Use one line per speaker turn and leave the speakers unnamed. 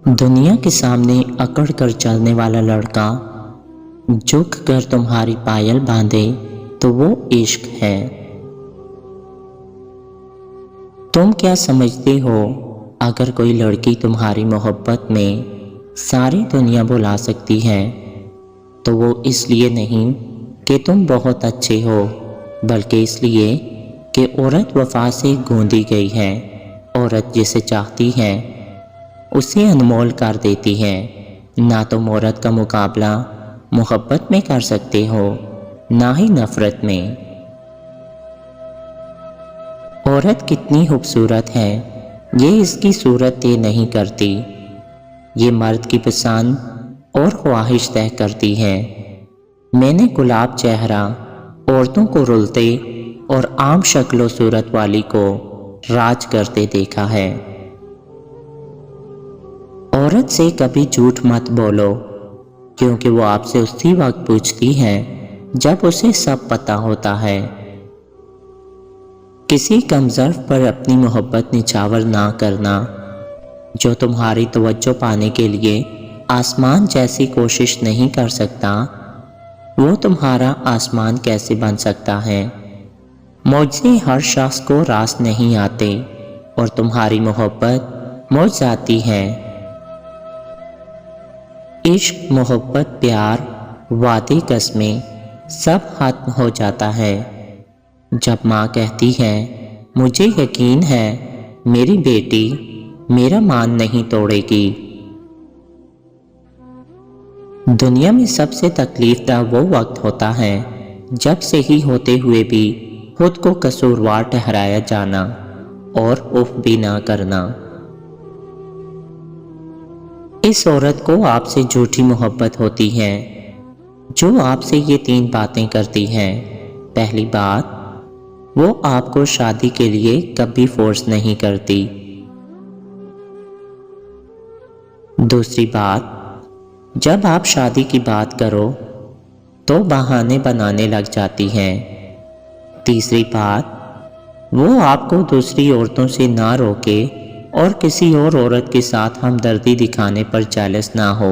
दुनिया के सामने अकड़ कर चलने वाला लड़का झुक कर तुम्हारी पायल बांधे तो वो इश्क है। तुम क्या समझते हो, अगर कोई लड़की तुम्हारी मोहब्बत में सारी दुनिया भुला सकती है तो वो इसलिए नहीं कि तुम बहुत अच्छे हो, बल्कि इसलिए कि औरत वफा से गूंदी गई है। औरत जिसे चाहती है उसे अनमोल कर देती है। ना तुम औरत का मुकाबला मोहब्बत में कर सकते हो, ना ही नफरत में। औरत कितनी खूबसूरत है ये इसकी सूरत तय नहीं करती, ये मर्द की पसंद और ख्वाहिश तय करती है। मैंने गुलाब चेहरा औरतों को रुलते और आम शक्लो सूरत वाली को राज करते देखा है। औरत से कभी झूठ मत बोलो, क्योंकि वो आपसे उसी वक्त पूछती है जब उसे सब पता होता है। किसी कमज़र्फ पर अपनी मोहब्बत निछावर ना करना। जो तुम्हारी तवज्जो पाने के लिए आसमान जैसी कोशिश नहीं कर सकता, वो तुम्हारा आसमान कैसे बन सकता है। मुझसे हर शख्स को रास नहीं आते और तुम्हारी मोहब्बत मुझ जाती है। इश्क, मोहब्बत, प्यार, वादे, कस्में सब खत्म हो जाता है जब माँ कहती है मुझे यकीन है मेरी बेटी मेरा मान नहीं तोड़ेगी। दुनिया में सबसे तकलीफदा वो वक्त होता है जब सही होते हुए भी खुद को कसूरवार ठहराया जाना और उफ भी ना करना। इस औरत को आपसे झूठी मोहब्बत होती है जो आपसे ये 3 बातें करती है। पहली बात, वो आपको शादी के लिए कभी फोर्स नहीं करती। दूसरी बात, जब आप शादी की बात करो तो बहाने बनाने लग जाती है। तीसरी बात, वो आपको दूसरी औरतों से ना रोके और किसी और औरत के साथ हमदर्दी दिखाने पर जेलस ना हो।